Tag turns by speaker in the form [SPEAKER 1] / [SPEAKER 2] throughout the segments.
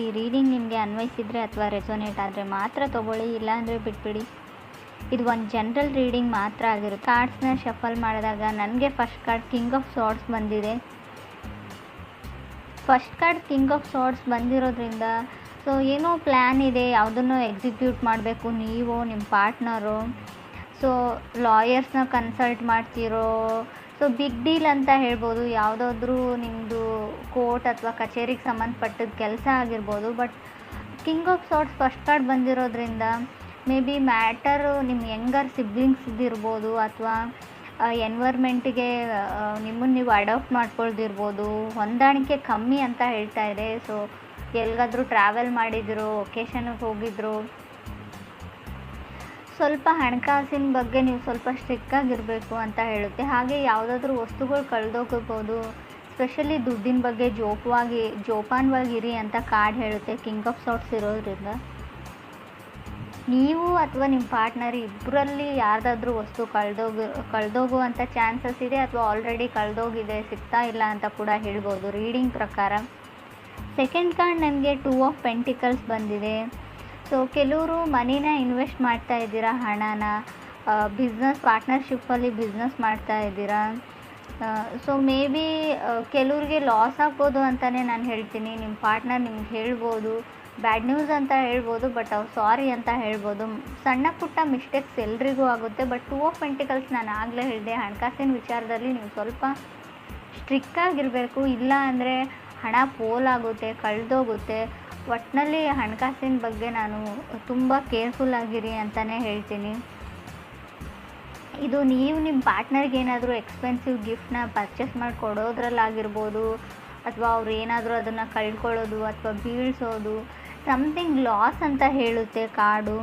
[SPEAKER 1] ಈ ರೀಡಿಂಗ್ ನಿಮಗೆ ಅನ್ವಯಿಸಿದರೆ ಅಥವಾ ರೆಸೊನೇಟ್ ಆದರೆ ಮಾತ್ರ ತೊಗೊಳ್ಳಿ, ಇಲ್ಲಾಂದರೆ ಬಿಟ್ಬಿಡಿ. ಇದು ಒಂದು ಜನರಲ್ ರೀಡಿಂಗ್ ಮಾತ್ರ ಆಗಿರುತ್ತೆ. ಕಾರ್ಡ್ಸ್ನ ಶಫಲ್ ಮಾಡಿದಾಗ ನನಗೆ ಫಸ್ಟ್ ಕಾರ್ಡ್ ಕಿಂಗ್ ಆಫ್ ಸಾರ್ಡ್ಸ್ ಬಂದಿದೆ. ಫಸ್ಟ್ ಕಾರ್ಡ್ ಕಿಂಗ್ ಆಫ್ ಸಾರ್ಡ್ಸ್ ಬಂದಿರೋದ್ರಿಂದ ಸೊ ಏನೋ ಪ್ಲ್ಯಾನ್ ಇದೆ, ಯಾವುದನ್ನು ಎಕ್ಸಿಕ್ಯೂಟ್ ಮಾಡಬೇಕು ನೀವು, ನಿಮ್ಮ ಪಾರ್ಟ್ನರು. ಸೊ ಲಾಯರ್ಸ್ನ ಕನ್ಸಲ್ಟ್ ಮಾಡ್ತಿರೋ, ಸೊ ಬಿಗ್ ಡೀಲ್ ಅಂತ ಹೇಳ್ಬೋದು. ಯಾವುದಾದ್ರೂ ನಿಮ್ಮದು ಕೋರ್ಟ್ ಅಥವಾ ಕಚೇರಿಗೆ ಸಂಬಂಧಪಟ್ಟಿದ್ದ ಕೆಲಸ ಆಗಿರ್ಬೋದು. But king of swords first card ಬಂದಿರೋದ್ರಿಂದ ಮೇ ಬಿ ಮ್ಯಾಟರು ನಿಮ್ಮ ಯಂಗರ್ ಸಿಬ್ಲಿಂಗ್ಸ್ದಿರ್ಬೋದು, ಅಥವಾ ಎನ್ವೈರ್ಮೆಂಟಿಗೆ ನಿಮ್ಮನ್ನು ನೀವು ಅಡಾಪ್ಟ್ ಮಾಡ್ಕೊಳ್ದಿರ್ಬೋದು. ಹೊಂದಾಣಿಕೆ ಕಮ್ಮಿ ಅಂತ ಹೇಳ್ತಾ ಇದೆ. ಸೊ ಎಲ್ಲಿಗಾದರೂ ಟ್ರಾವೆಲ್ ಮಾಡಿದ್ರು, ಒಕೇಶನ್ಗೆ ಹೋಗಿದ್ರು, ಸ್ವಲ್ಪ ಹಣಕಾಸಿನ ಬಗ್ಗೆ ನೀವು ಸ್ವಲ್ಪ ಸ್ಟ್ರಿಕ್ಟಾಗಿರಬೇಕು ಅಂತ ಹೇಳುತ್ತೆ. ಹಾಗೆ ಯಾವುದಾದ್ರೂ ವಸ್ತುಗಳು ಕಳೆದೋಗಬಹುದು, ಸ್ಪೆಷಲಿ ದುಡ್ಡಿನ ಬಗ್ಗೆ ಜೋಪಾನವಾಗಿರಿ ಅಂತ ಕಾರ್ಡ್ ಹೇಳುತ್ತೆ ಕಿಂಗ್ ಆಫ್ ಸಾರ್ಡ್ಸ್ ಇರೋದ್ರಿಂದ. ನೀವು ಅಥವಾ ನಿಮ್ಮ ಪಾರ್ಟ್ನರ್ ಇಬ್ಬರಲ್ಲಿ ಯಾರ್ದಾದ್ರೂ ವಸ್ತು ಕಳೆದೋಗುವಂಥ ಚಾನ್ಸಸ್ ಇದೆ, ಅಥವಾ ಆಲ್ರೆಡಿ ಕಳೆದೋಗಿದೆ, ಸಿಗ್ತಾ ಇಲ್ಲ ಅಂತ ಕೂಡ ಹೇಳ್ಬೋದು ರೀಡಿಂಗ್ ಪ್ರಕಾರ. ಸೆಕೆಂಡ್ ಕಾರ್ಡ್ ನನಗೆ 2 ಆಫ್ ಪೆಂಟಿಕಲ್ಸ್ ಬಂದಿದೆ. ಸೊ ಕೆಲವರು ಮನಿನ ಇನ್ವೆಸ್ಟ್ ಮಾಡ್ತಾ ಇದ್ದೀರಾ, ಹಣನ ಬಿಸ್ನೆಸ್ ಪಾರ್ಟ್ನರ್ಶಿಪ್ಪಲ್ಲಿ ಬಿಸ್ನೆಸ್ ಮಾಡ್ತಾ ಇದ್ದೀರಾ. ಸೊ ಮೇ ಬಿ ಕೆಲವ್ರಿಗೆ ಲಾಸ್ ಆಗ್ಬೋದು ಅಂತಲೇ ನಾನು ಹೇಳ್ತೀನಿ. ನಿಮ್ಮ ಪಾರ್ಟ್ನರ್ ನಿಮ್ಗೆ ಹೇಳ್ಬೋದು, ಬ್ಯಾಡ್ ನ್ಯೂಸ್ ಅಂತ ಹೇಳ್ಬೋದು, ಬಟ್ ಅವ್ರು ಸಾರಿ ಅಂತ ಹೇಳ್ಬೋದು. ಸಣ್ಣ ಪುಟ್ಟ ಮಿಸ್ಟೇಕ್ಸ್ ಎಲ್ರಿಗೂ ಆಗುತ್ತೆ. ಬಟ್ 2 ಆಫ್ ಪೆಂಟಿಕಲ್ಸ್ ನಾನು ಆಗಲೇ ಹೇಳಿದೆ, ಹಣಕಾಸಿನ ವಿಚಾರದಲ್ಲಿ ನೀವು ಸ್ವಲ್ಪ ಸ್ಟ್ರಿಕ್ಟಾಗಿರಬೇಕು. ಇಲ್ಲ ಅಂದರೆ ಹಣ ಪೋಲಾಗುತ್ತೆ, ಕಳೆದೋಗುತ್ತೆ. ಒಟ್ಟಿನಲ್ಲಿ ಹಣಕಾಸಿನ ಬಗ್ಗೆ ನಾನು ತುಂಬ ಕೇರ್ಫುಲ್ಲಾಗಿರಿ ಅಂತಲೇ ಹೇಳ್ತೀನಿ. ಇದು ನೀವು ನಿಮ್ಮ ಪಾರ್ಟ್ನರ್ಗೆ ಏನಾದರೂ ಎಕ್ಸ್ಪೆನ್ಸಿವ್ ಗಿಫ್ಟ್ನ ಪರ್ಚೇಸ್ ಮಾಡಿ ಕೊಡೋದ್ರಲ್ಲಾಗಿರ್ಬೋದು, ಅಥವಾ ಅವ್ರು ಏನಾದರೂ ಅದನ್ನು ಕಳ್ಕೊಳ್ಳೋದು ಅಥವಾ ಬೀಳಿಸೋದು, ಸಮಥಿಂಗ್ ಲಾಸ್ ಅಂತ ಹೇಳುತ್ತೆ ಕಾರ್ಡು.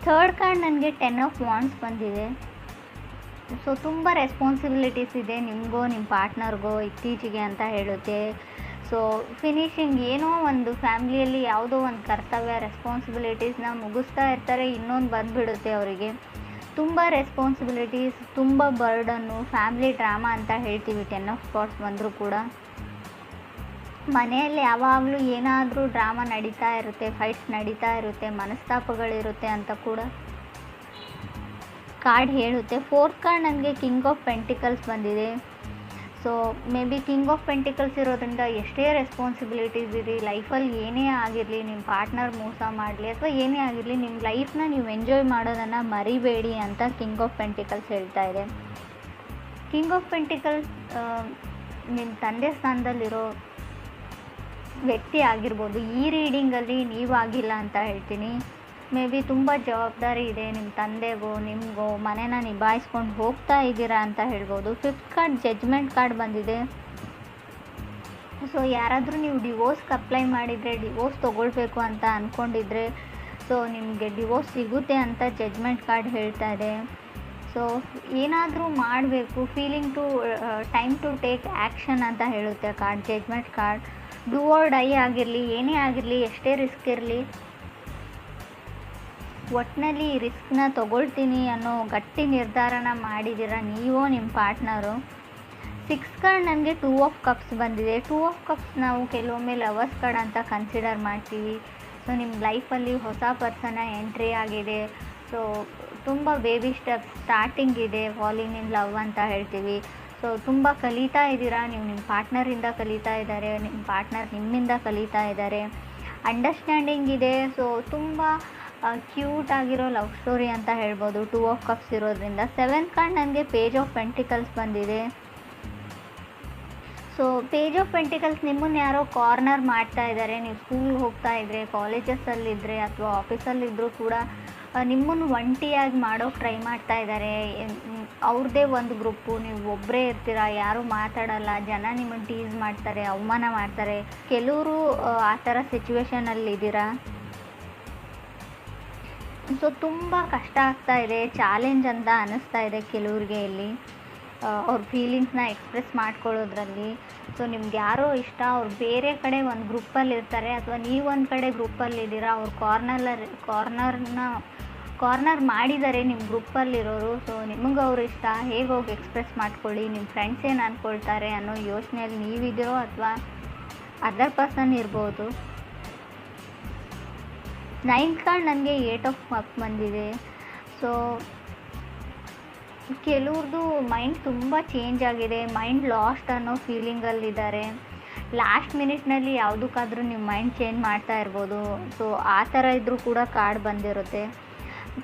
[SPEAKER 1] ಥರ್ಡ್ ಕಾರ್ಡ್ ನನಗೆ 10 ಆಫ್ ವಾಂಡ್ಸ್ ಬಂದಿದೆ. ಸೊ ತುಂಬ ರೆಸ್ಪಾನ್ಸಿಬಿಲಿಟೀಸ್ ಇದೆ ನಿಮಗೋ ನಿಮ್ಮ ಪಾರ್ಟ್ನರ್ಗೋ ಇತ್ತೀಚೆಗೆ ಅಂತ ಹೇಳುತ್ತೆ. ಸೊ ಫಿನಿಷಿಂಗ್ ಏನೋ ಒಂದು ಫ್ಯಾಮ್ಲಿಯಲ್ಲಿ ಯಾವುದೋ ಒಂದು ಕರ್ತವ್ಯ ರೆಸ್ಪಾನ್ಸಿಬಿಲಿಟೀಸ್ನ ಮುಗಿಸ್ತಾ ಇರ್ತಾರೆ, ಇನ್ನೊಂದು ಬಂದುಬಿಡುತ್ತೆ ಅವರಿಗೆ. ತುಂಬ ರೆಸ್ಪಾನ್ಸಿಬಿಲಿಟೀಸ್, ತುಂಬ ಬರ್ಡನ್ನು, ಫ್ಯಾಮ್ಲಿ ಡ್ರಾಮಾ ಅಂತ ಹೇಳ್ತೀವಿ 10 ಆಫ್ ಸ್ಪಾಟ್ಸ್ ಬಂದರೂ ಕೂಡ. ಮನೆಯಲ್ಲಿ ಯಾವಾಗಲೂ ಏನಾದರೂ ಡ್ರಾಮಾ ನಡೀತಾ ಇರುತ್ತೆ, ಫೈಟ್ಸ್ ನಡೀತಾ ಇರುತ್ತೆ, ಮನಸ್ತಾಪಗಳಿರುತ್ತೆ ಅಂತ ಕೂಡ ಕಾರ್ಡ್ ಹೇಳುತ್ತೆ. ಫೋರ್ತ್ ಕಾರ್ಡ್ ನನಗೆ ಕಿಂಗ್ ಆಫ್ ಪೆಂಟಿಕಲ್ಸ್ ಬಂದಿದೆ. So may be king of pentacles ಇರೋದ್ರಿಂದ ಎಷ್ಟೇ ರೆಸ್ಪಾನ್ಸಿಬಿಲಿಟೀಸ್ ಇರಿ, ಲೈಫಲ್ಲಿ ಏನೇ ಆಗಿರಲಿ, ನಿಮ್ಮ ಪಾರ್ಟ್ನರ್ ಮೋಸ ಮಾಡಲಿ ಅಥವಾ ಏನೇ ಆಗಿರಲಿ, ನಿಮ್ಮ ಲೈಫ್ನ ನೀವು ಎಂಜಾಯ್ ಮಾಡೋದನ್ನು ಮರಿಬೇಡಿ ಅಂತ ಕಿಂಗ್ ಆಫ್ ಪೆಂಟಿಕಲ್ಸ್ ಹೇಳ್ತಾ ಇದೆ. ಕಿಂಗ್ ಆಫ್ ಪೆಂಟಿಕಲ್ಸ್ ನಿಮ್ಮ ತಂದೆ ಸ್ಥಾನದಲ್ಲಿರೋ ವ್ಯಕ್ತಿ ಆಗಿರ್ಬೋದು. ಈ ರೀಡಿಂಗಲ್ಲಿ ನೀವು ಆಗಿಲ್ಲ ಅಂತ ಹೇಳ್ತೀನಿ. ಮೇ ಬಿ ತುಂಬ ಜವಾಬ್ದಾರಿ ಇದೆ ನಿಮ್ಮ ತಂದೆಗೋ ನಿಮಗೋ, ಮನೇನ ನಿಭಾಯಿಸ್ಕೊಂಡು ಹೋಗ್ತಾ ಇದ್ದೀರಾ ಅಂತ ಹೇಳ್ಬೋದು. ಫಿಫ್ತ್ ಕಾರ್ಡ್ ಜಡ್ಜ್ಮೆಂಟ್ ಕಾರ್ಡ್ ಬಂದಿದೆ. ಸೊ ಯಾರಾದರೂ ನೀವು ಡಿವೋರ್ಸ್ಗೆ ಅಪ್ಲೈ ಮಾಡಿದರೆ, ಡಿವೋರ್ಸ್ ತೊಗೊಳ್ಬೇಕು ಅಂತ ಅಂದ್ಕೊಂಡಿದ್ರೆ, ಸೊ ನಿಮಗೆ ಡಿವೋರ್ಸ್ ಸಿಗುತ್ತೆ ಅಂತ ಜಡ್ಜ್ಮೆಂಟ್ ಕಾರ್ಡ್ ಹೇಳ್ತಾ ಇದೆ. ಸೊ ಏನಾದರೂ ಮಾಡಬೇಕು, ಟೈಮ್ ಟು ಟೇಕ್ ಆ್ಯಕ್ಷನ್ ಅಂತ ಹೇಳುತ್ತೆ card judgement card. Do or die ಆಗಿರಲಿ, ಏನೇ ಆಗಿರಲಿ, ಎಷ್ಟೇ ರಿಸ್ಕ್ ಇರಲಿ, ಒಟ್ಟಿನಲ್ಲಿ ರಿಸ್ಕ್ನ ತೊಗೊಳ್ತೀನಿ ಅನ್ನೋ ಗಟ್ಟಿ ನಿರ್ಧಾರನ ಮಾಡಿದ್ದೀರ ನೀವೋ ನಿಮ್ಮ ಪಾರ್ಟ್ನರು. 6 ಕಾರ್ಡ್ ನನಗೆ 2 ಆಫ್ ಕಪ್ಸ್ ಬಂದಿದೆ. 2 ಆಫ್ ಕಪ್ಸ್ ನಾವು ಕೆಲವೊಮ್ಮೆ ಲವರ್ಸ್ ಕಾರ್ಡ್ ಅಂತ ಕನ್ಸಿಡರ್ ಮಾಡ್ತೀವಿ. ಸೊ ನಿಮ್ಮ ಲೈಫಲ್ಲಿ ಹೊಸ ಪರ್ಸನ ಎಂಟ್ರಿ ಆಗಿದೆ. ಸೊ ತುಂಬ ಬೇಬಿ ಸ್ಟೆಪ್ಸ್ ಸ್ಟಾರ್ಟಿಂಗ್ ಇದೆ, ಫಾಲಿಂಗ್ ಇನ್ ಲವ್ ಅಂತ ಹೇಳ್ತೀವಿ. ಸೊ ತುಂಬ ಕಲಿತಾ ಇದ್ದೀರಾ, ನೀವು ನಿಮ್ಮ ಪಾರ್ಟ್ನರಿಂದ ಕಲಿತಾ ಇದ್ದಾರೆ, ನಿಮ್ಮ ಪಾರ್ಟ್ನರ್ ನಿಮ್ಮಿಂದ ಕಲಿತಾ ಇದ್ದಾರೆ. ಅಂಡರ್ಸ್ಟ್ಯಾಂಡಿಂಗ್ ಇದೆ. ಸೊ ತುಂಬ ಕ್ಯೂಟ್ ಆಗಿರೋ ಲವ್ ಸ್ಟೋರಿ ಅಂತ ಹೇಳ್ಬೋದು 2 ಆಫ್ ಕಪ್ಸ್ ಇರೋದ್ರಿಂದ. 7th ಕಾರ್ಡ್ ನನಗೆ ಪೇಜ್ ಆಫ್ ಪೆಂಟಿಕಲ್ಸ್ ಬಂದಿದೆ. ಸೊ ಪೇಜ್ ಆಫ್ ಪೆಂಟಿಕಲ್ಸ್ ನಿಮ್ಮನ್ನು ಯಾರೋ ಕಾರ್ನರ್ ಮಾಡ್ತಾ ಇದ್ದಾರೆ. ನೀವು ಸ್ಕೂಲ್ಗೆ ಹೋಗ್ತಾ ಇದ್ದರೆ, ಕಾಲೇಜಸ್ಸಲ್ಲಿದ್ದರೆ ಅಥವಾ ಆಫೀಸಲ್ಲಿದ್ದರೂ ಕೂಡ ನಿಮ್ಮನ್ನು ಒಂಟಿಯಾಗಿ ಮಾಡೋಕ್ಕೆ ಟ್ರೈ ಮಾಡ್ತಾ ಇದ್ದಾರೆ. ಅವ್ರದ್ದೇ ಒಂದು ಗ್ರೂಪು, ನೀವು ಒಬ್ಬರೇ ಇರ್ತೀರ, ಯಾರೂ ಮಾತಾಡಲ್ಲ, ಜನ ನಿಮ್ಮನ್ನು ಟೀಸ್ ಮಾಡ್ತಾರೆ, ಅವಮಾನ ಮಾಡ್ತಾರೆ. ಕೆಲವರು ಆ ಥರ ಸಿಚುವೇಶನಲ್ಲಿದ್ದೀರಾ. ಸೊ ತುಂಬ ಕಷ್ಟ ಆಗ್ತಾ ಇದೆ, ಚಾಲೆಂಜ್ ಅಂತ ಅನ್ನಿಸ್ತಾ ಇದೆ ಕೆಲವ್ರಿಗೆ ಇಲ್ಲಿ ಅವ್ರ ಫೀಲಿಂಗ್ಸ್ನ ಎಕ್ಸ್ಪ್ರೆಸ್ ಮಾಡ್ಕೊಳ್ಳೋದ್ರಲ್ಲಿ. ಸೊ ನಿಮ್ಗೆ ಯಾರೋ ಇಷ್ಟ, ಅವ್ರು ಬೇರೆ ಕಡೆ ಒಂದು ಗ್ರೂಪಲ್ಲಿ ಇರ್ತಾರೆ, ಅಥವಾ ನೀವು ಒಂದು ಕಡೆ ಗ್ರೂಪಲ್ಲಿದ್ದೀರಾ, ಅವ್ರು ಕಾರ್ನರ್ ಮಾಡಿದ್ದಾರೆ ನಿಮ್ಮ ಗ್ರೂಪಲ್ಲಿರೋರು. ಸೊ ನಿಮಗೆ ಅವ್ರು ಇಷ್ಟ, ಹೇಗೆ ಹೋಗಿ ಎಕ್ಸ್ಪ್ರೆಸ್ ಮಾಡ್ಕೊಳ್ಳಿ, ನಿಮ್ಮ ಫ್ರೆಂಡ್ಸ್ ಏನು ಅಂದ್ಕೊಳ್ತಾರೆ ಅನ್ನೋ ಯೋಚನೆಯಲ್ಲಿ ನೀವಿದ್ದೀರೋ, ಅಥವಾ ಅದರ್ ಪರ್ಸನ್ ಇರ್ಬೋದು. 9th ಕಾರ್ಡ್ ನನಗೆ 8 ಆಫ್ ಕಪ್ ಬಂದಿದೆ. ಸೊ ಕೆಲವ್ರದ್ದು ಮೈಂಡ್ ತುಂಬ ಚೇಂಜ್ ಆಗಿದೆ, ಮೈಂಡ್ ಲಾಸ್ಟ್ ಅನ್ನೋ ಫೀಲಿಂಗಲ್ಲಿದ್ದಾರೆ. ಲಾಸ್ಟ್ ಮಿನಿಟ್ನಲ್ಲಿ ಯಾವುದಕ್ಕಾದ್ರೂ ನಿಮ್ಮ ಮೈಂಡ್ ಚೇಂಜ್ ಮಾಡ್ತಾ ಇರ್ಬೋದು. ಸೊ ಆ ಥರ ಇದ್ದರೂ ಕೂಡ ಕಾರ್ಡ್ ಬಂದಿರುತ್ತೆ.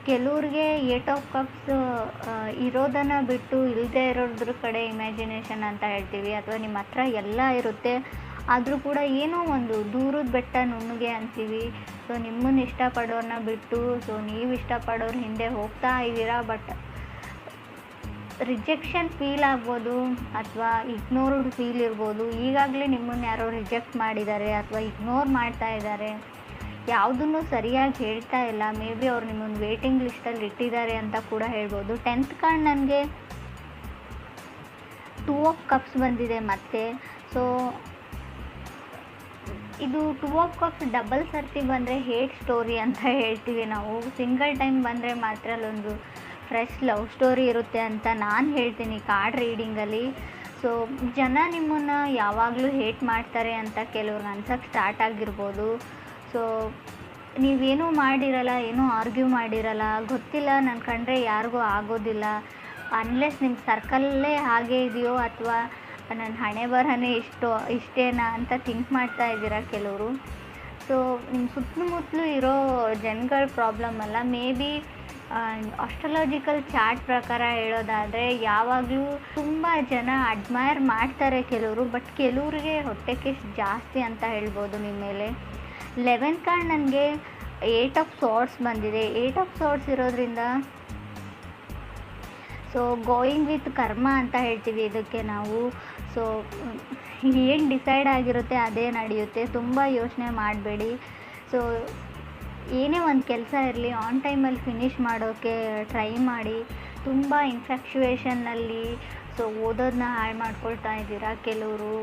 [SPEAKER 1] ಕೆಲವ್ರಿಗೆ 8 ಆಫ್ ಕಪ್ಸ್ ಇರೋದನ್ನು ಬಿಟ್ಟು ಇಲ್ಲದೆ ಇರೋದ್ರ ಕಡೆ ಇಮ್ಯಾಜಿನೇಷನ್ ಅಂತ ಹೇಳ್ತೀವಿ, ಅಥವಾ ನಿಮ್ಮ ಹತ್ರ ಎಲ್ಲ ಇರುತ್ತೆ ಆದರೂ ಕೂಡ ಏನೋ ಒಂದು ದೂರದ ಬೆಟ್ಟ ನುಣ್ಣಗೆ ಅಂತೀವಿ. ಸೊ ನಿಮ್ಮನ್ನು ಇಷ್ಟಪಡೋರನ್ನ ಬಿಟ್ಟು ಸೊ ನೀವು ಇಷ್ಟಪಡೋರ ಹಿಂದೆ ಹೋಗ್ತಾ ಇದ್ದೀರಾ. ಬಟ್ ರಿಜೆಕ್ಷನ್ ಫೀಲ್ ಆಗ್ಬೋದು ಅಥವಾ ಇಗ್ನೋರ್ಡ್ ಫೀಲ್ ಇರ್ಬೋದು. ಈಗಾಗಲೇ ನಿಮ್ಮನ್ನು ಯಾರೋ ರಿಜೆಕ್ಟ್ ಮಾಡಿದ್ದಾರೆ ಅಥವಾ ಇಗ್ನೋರ್ ಮಾಡ್ತಾ ಇದ್ದಾರೆ, ಯಾವುದನ್ನು ಸರಿಯಾಗಿ ಹೇಳ್ತಾ ಇಲ್ಲ. ಮೇ ಬಿ ಅವ್ರು ನಿಮ್ಮನ್ನು ವೇಟಿಂಗ್ ಲಿಸ್ಟಲ್ಲಿ ಇಟ್ಟಿದ್ದಾರೆ ಅಂತ ಕೂಡ ಹೇಳ್ಬೋದು. 10th ಕಾರ್ಡ್ ನನಗೆ 2 ಆಫ್ ಕಪ್ಸ್ ಬಂದಿದೆ ಮತ್ತೆ. ಸೊ ಇದು 2 ಆಫ್ ಕಪ್ಸ್ ಡಬಲ್ ಸರ್ತಿ ಬಂದರೆ ಹೇಟ್ ಸ್ಟೋರಿ ಅಂತ ಹೇಳ್ತೀವಿ ನಾವು. ಸಿಂಗಲ್ ಟೈಮ್ ಬಂದರೆ ಮಾತ್ರ ಅಲ್ಲೊಂದು ಫ್ರೆಶ್ ಲವ್ ಸ್ಟೋರಿ ಇರುತ್ತೆ ಅಂತ ನಾನು ಹೇಳ್ತೀನಿ ಕಾರ್ಡ್ ರೀಡಿಂಗಲ್ಲಿ. ಸೊ ಜನ ನಿಮ್ಮನ್ನು ಯಾವಾಗಲೂ ಹೇಟ್ ಮಾಡ್ತಾರೆ ಅಂತ ಕೆಲವ್ರಿಗೆ ಅನ್ಸೋಕ್ಕೆ ಸ್ಟಾರ್ಟ್ ಆಗಿರ್ಬೋದು. ಸೊ ನೀವೇನೂ ಮಾಡಿರಲ್ಲ, ಏನೂ ಆರ್ಗ್ಯೂ ಮಾಡಿರಲ್ಲ, ಗೊತ್ತಿಲ್ಲ ನನ್ನ ಕಂಡ್ರೆ ಯಾರಿಗೂ ಆಗೋದಿಲ್ಲ, ಅನ್ಲೆಸ್ ನಿಮ್ಮ ಸರ್ಕಲ್ಲೇ ಹಾಗೆ ಇದೆಯೋ ಅಥವಾ ನನ್ನ ಹಣೆ ಬರಹನೇ ಇಷ್ಟೇನಾ ಅಂತ ಥಿಂಕ್ ಮಾಡ್ತಾ ಇದ್ದೀರಾ ಕೆಲವರು. ಸೊ ನಿಮ್ಮ ಸುತ್ತಮುತ್ತಲೂ ಇರೋ ಜನಗಳ ಪ್ರಾಬ್ಲಮ್ ಅಲ್ಲ. ಮೇ ಬಿ ಆಸ್ಟ್ರಾಲಜಿಕಲ್ ಚಾರ್ಟ್ ಪ್ರಕಾರ ಹೇಳೋದಾದರೆ ಯಾವಾಗಲೂ ತುಂಬ ಜನ ಅಡ್ಮೈರ್ ಮಾಡ್ತಾರೆ ಕೆಲವರು, ಬಟ್ ಕೆಲವ್ರಿಗೆ ಹೊಟ್ಟೆ ಕಿಚ್ಚು ಜಾಸ್ತಿ ಅಂತ ಹೇಳ್ಬೋದು ನಿಮ್ಮ ಮೇಲೆ. 11th ಕಾರ್ಡ್ ನನಗೆ 8 ಆಫ್ ಸಾರ್ಟ್ಸ್ ಬಂದಿದೆ. 8 ಆಫ್ ಸಾರ್ಟ್ಸ್ ಇರೋದ್ರಿಂದ ಸೊ ಗೋಯಿಂಗ್ ವಿತ್ ಕರ್ಮ ಅಂತ ಹೇಳ್ತೀವಿ ಇದಕ್ಕೆ ನಾವು. ಸೊ ಏನು ಡಿಸೈಡ್ ಆಗಿರುತ್ತೆ ಅದೇ ನಡೆಯುತ್ತೆ, ತುಂಬ ಯೋಚನೆ ಮಾಡಬೇಡಿ. ಸೊ ಏನೇ ಒಂದು ಕೆಲಸ ಇರಲಿ ಆನ್ ಟೈಮಲ್ಲಿ ಫಿನಿಷ್ ಮಾಡೋಕ್ಕೆ ಟ್ರೈ ಮಾಡಿ. ತುಂಬ ಇನ್ಫ್ಯಾಕ್ಚುಯೇಷನ್ನಲ್ಲಿ ಸೊ ಓದೋದನ್ನ ಹಾಳು ಮಾಡ್ಕೊಳ್ತಾ ಇದ್ದೀರಾ ಕೆಲವರು.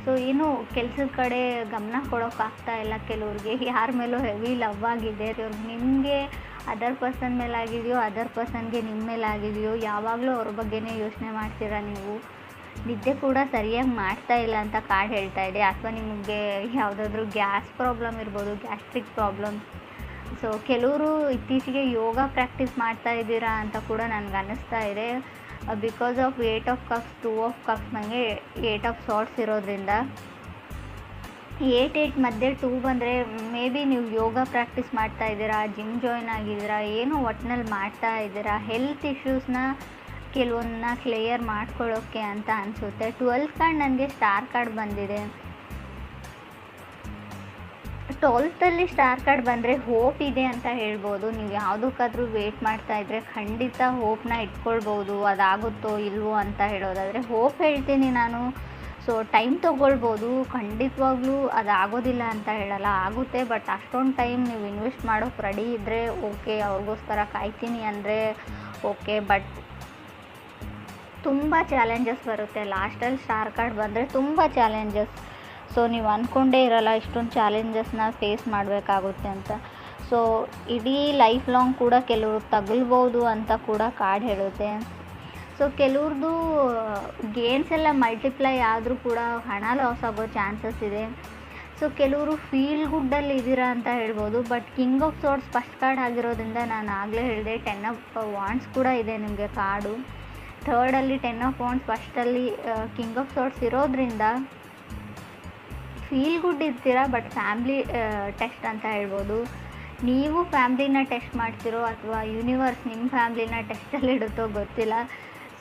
[SPEAKER 1] ಸೊ ಏನು ಕೆಲಸದ ಕಡೆ ಗಮನ ಕೊಡೋಕ್ಕಾಗ್ತಾ ಇಲ್ಲ ಕೆಲವ್ರಿಗೆ. ಯಾರ ಮೇಲೂ ಹೆವಿ ಲವ್ ಆಗಿದೆ, ಇವ್ರಿಗೆ ನಿಮಗೆ ಅದರ್ ಪರ್ಸನ್ ಮೇಲೆ ಆಗಿದೆಯೋ ಅದರ್ ಪರ್ಸನ್ಗೆ ನಿಮ್ಮ ಮೇಲೆ ಆಗಿದೆಯೋ, ಯಾವಾಗಲೂ ಅವ್ರ ಬಗ್ಗೆನೇ ಯೋಚನೆ ಮಾಡ್ತೀರಾ ನೀವು. ನಿದ್ದೆ ಕೂಡ ಸರಿಯಾಗಿ ಮಾಡ್ತಾ ಇಲ್ಲ ಅಂತ ಕಾರ್ಡ್ ಹೇಳ್ತಾ ಇದೆ. ಅಥವಾ ನಿಮಗೆ ಯಾವುದಾದ್ರೂ ಗ್ಯಾಸ್ ಪ್ರಾಬ್ಲಮ್ ಇರ್ಬೋದು, ಗ್ಯಾಸ್ಟ್ರಿಕ್ ಪ್ರಾಬ್ಲಮ್. ಸೊ ಕೆಲವರು ಇತ್ತೀಚೆಗೆ ಯೋಗ ಪ್ರಾಕ್ಟೀಸ್ ಮಾಡ್ತಾ ಇದ್ದೀರಾ ಅಂತ ಕೂಡ ನನಗೆ ಅನ್ನಿಸ್ತಾ ಇದೆ. Because of 8 of cups 2 of cups ನನಗೆ 8 ಆಫ್ ಸಾರ್ಟ್ಸ್ ಇರೋದ್ರಿಂದ 8 ಮಧ್ಯೆ 2 ಬಂದರೆ ಮೇ ಬಿ ನೀವು ಯೋಗ ಪ್ರಾಕ್ಟೀಸ್ ಮಾಡ್ತಾ ಇದ್ದೀರಾ, ಜಿಮ್ ಜಾಯ್ನ್ ಆಗಿದ್ದೀರಾ, ಏನೋ ಒಟ್ಟಿನಲ್ಲಿ ಮಾಡ್ತಾ ಇದ್ದೀರಾ. ಹೆಲ್ತ್ ಇಶ್ಯೂಸ್ನ ಕೆಲವೊಂದನ್ನ ಕ್ಲಿಯರ್ ಮಾಡ್ಕೊಳ್ಳೋಕ್ಕೆ ಅಂತ ಅನಿಸುತ್ತೆ. 12th ಕಾರ್ಡ್ ನನಗೆ ಸ್ಟಾರ್ ಕಾರ್ಡ್ ಬಂದಿದೆ. 12th ಸ್ಟಾರ್ ಕಾರ್ಡ್ ಬಂದರೆ ಹೋಪ್ ಇದೆ ಅಂತ ಹೇಳ್ಬೋದು. ನೀವು ಯಾವುದಕ್ಕಾದ್ರೂ ವೇಟ್ ಮಾಡ್ತಾ ಇದ್ದರೆ ಖಂಡಿತ ಹೋಪ್ನ ಇಟ್ಕೊಳ್ಬೋದು. ಅದಾಗುತ್ತೋ ಇಲ್ವೋ ಅಂತ ಹೇಳೋದಾದರೆ ಹೋಪ್ ಹೇಳ್ತೀನಿ ನಾನು. ಸೊ ಟೈಮ್ ತೊಗೊಳ್ಬೋದು, ಖಂಡಿತವಾಗ್ಲೂ ಅದಾಗೋದಿಲ್ಲ ಅಂತ ಹೇಳಲ್ಲ, ಆಗುತ್ತೆ. ಬಟ್ ಅಷ್ಟೊಂದು ಟೈಮ್ ನೀವು ಇನ್ವೆಸ್ಟ್ ಮಾಡೋಕ್ಕೆ ರೆಡಿ ಇದ್ದರೆ ಓಕೆ, ಅವ್ರಿಗೋಸ್ಕರ ಕಾಯ್ತೀನಿ ಅಂದರೆ ಓಕೆ. ಬಟ್ ತುಂಬ ಚಾಲೆಂಜಸ್ ಬರುತ್ತೆ. ಲಾಸ್ಟಲ್ಲಿ ಸ್ಟಾರ್ ಕಾರ್ಡ್ ಬಂದರೆ ತುಂಬ ಚಾಲೆಂಜಸ್. ಸೊ ನೀವು ಅಂದ್ಕೊಂಡೇ ಇರಲ್ಲ ಇಷ್ಟೊಂದು ಚಾಲೆಂಜಸ್ನ ಫೇಸ್ ಮಾಡಬೇಕಾಗುತ್ತೆ ಅಂತ. ಸೊ ಇಡೀ ಲೈಫ್ ಲಾಂಗ್ ಕೂಡ ಕೆಲವರು ತಗಲ್ಬೋದು ಅಂತ ಕೂಡ ಕಾರ್ಡ್ ಹೇಳುತ್ತೆ. ಸೊ ಕೆಲವ್ರದ್ದು ಗೇನ್ಸ್ ಎಲ್ಲ ಮಲ್ಟಿಪ್ಲೈ ಆದರೂ ಕೂಡ ಹಣ ಲಾಸ್ ಆಗೋ ಚಾನ್ಸಸ್ ಇದೆ. ಸೊ ಕೆಲವರು ಫೀಲ್ ಗುಡ್ಡಲ್ಲಿ ಇದ್ದೀರಾ ಅಂತ ಹೇಳ್ಬೋದು. But king of sorts first card ಆಗಿರೋದ್ರಿಂದ ನಾನು ಆಗಲೇ ಹೇಳಿದೆ 10 ಆಫ್ ವಾಂಡ್ಸ್ ಕೂಡ ಇದೆ ನಿಮಗೆ ಕಾರ್ಡು. 3rdಲ್ಲಿ 10 ಆಫ್ ವಾಂಡ್ಸ್, ಫಸ್ಟಲ್ಲಿ ಕಿಂಗ್ ಆಫ್ ಸಾರ್ಟ್ಸ್ ಇರೋದ್ರಿಂದ ಫೀಲ್ ಗುಡ್ ಇರ್ತೀರಾ. ಬಟ್ ಫ್ಯಾಮ್ಲಿ ಟೆಸ್ಟ್ ಅಂತ ಹೇಳ್ಬೋದು. ನೀವು ಫ್ಯಾಮ್ಲಿನ ಟೆಸ್ಟ್ ಮಾಡ್ತಿರೋ ಅಥವಾ ಯೂನಿವರ್ಸ್ ನಿಮ್ಮ ಫ್ಯಾಮ್ಲಿನ ಟೆಸ್ಟಲ್ಲಿ ಇಡುತ್ತೋ ಗೊತ್ತಿಲ್ಲ.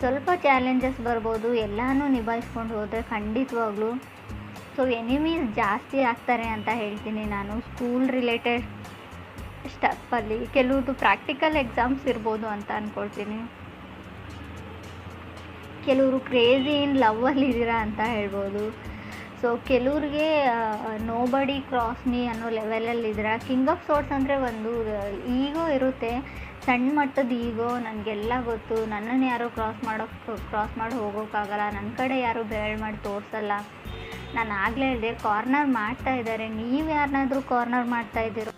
[SPEAKER 1] ಸ್ವಲ್ಪ ಚಾಲೆಂಜಸ್ ಬರ್ಬೋದು, ಎಲ್ಲನೂ ನಿಭಾಯಿಸ್ಕೊಂಡು ಹೋದರೆ ಖಂಡಿತವಾಗ್ಲೂ. ಸೊ ಎನಿಮೀಸ್ ಜಾಸ್ತಿ ಆಗ್ತಾರೆ ಅಂತ ಹೇಳ್ತೀನಿ ನಾನು. ಸ್ಕೂಲ್ ರಿಲೇಟೆಡ್ ಸ್ಟೆಪ್ಪಲ್ಲಿ ಕೆಲವ್ರದ್ದು ಪ್ರಾಕ್ಟಿಕಲ್ ಎಕ್ಸಾಮ್ಸ್ ಇರ್ಬೋದು ಅಂತ ಅಂದ್ಕೊಳ್ತೀನಿ. ಕೆಲವರು ಕ್ರೇಜಿ ಇನ್ ಲವ್ವಲ್ಲಿ ಇದ್ದೀರಾ ಅಂತ ಹೇಳ್ಬೋದು. ಸೊ ಕೆಲವ್ರಿಗೆ ನೋಬಡಿ ಕ್ರಾಸ್ ಮೀ ಅನ್ನೋ ಲೆವೆಲಲ್ಲಿದ್ದೀರಾ. ಕಿಂಗ್ ಆಫ್ ಸಾರ್ಟ್ಸ್ ಅಂದರೆ ಒಂದು ಈಗೋ ಇರುತ್ತೆ, ಸಣ್ಣ ಮಟ್ಟದ ಈಗೋ. ನನಗೆಲ್ಲ ಗೊತ್ತು, ನನ್ನನ್ನು ಯಾರೂ ಕ್ರಾಸ್ ಮಾಡಿ ಹೋಗೋಕ್ಕಾಗಲ್ಲ, ನನ್ನ ಕಡೆ ಯಾರೂ ಬೆರಳು ಮಾಡಿ ತೋರಿಸಲ್ಲ. ನಾನು ಆಗಲೇ ಹೇಳಿದೆ ಕಾರ್ನರ್ ಮಾಡ್ತಾ ಇದ್ದಾರೆ. ನೀವು ಯಾರನ್ನಾದ್ರೂ ಕಾರ್ನರ್ ಮಾಡ್ತಾಯಿದ್ದೀರೋ,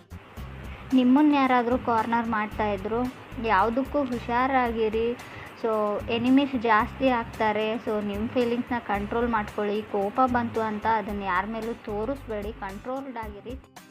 [SPEAKER 1] ನಿಮ್ಮನ್ನು ಯಾರಾದರೂ ಕಾರ್ನರ್ ಮಾಡ್ತಾಯಿದ್ರು ಯಾವುದಕ್ಕೂ ಹುಷಾರಾಗಿರಿ. ಸೊ ಎನಿಮೀಸ್ ಜಾಸ್ತಿ ಆಗ್ತಾರೆ. ಸೊ ನಿಮ್ಮ ಫೀಲಿಂಗ್ಸ್ನ ಕಂಟ್ರೋಲ್ ಮಾಡ್ಕೊಳ್ಳಿ. ಕೋಪ ಬಂತು ಅಂತ ಅದನ್ನು ಯಾರ ಮೇಲೂ ತೋರಿಸ್ಬೇಡಿ, ಕಂಟ್ರೋಲ್ಡ್ ಆಗಿರಿ.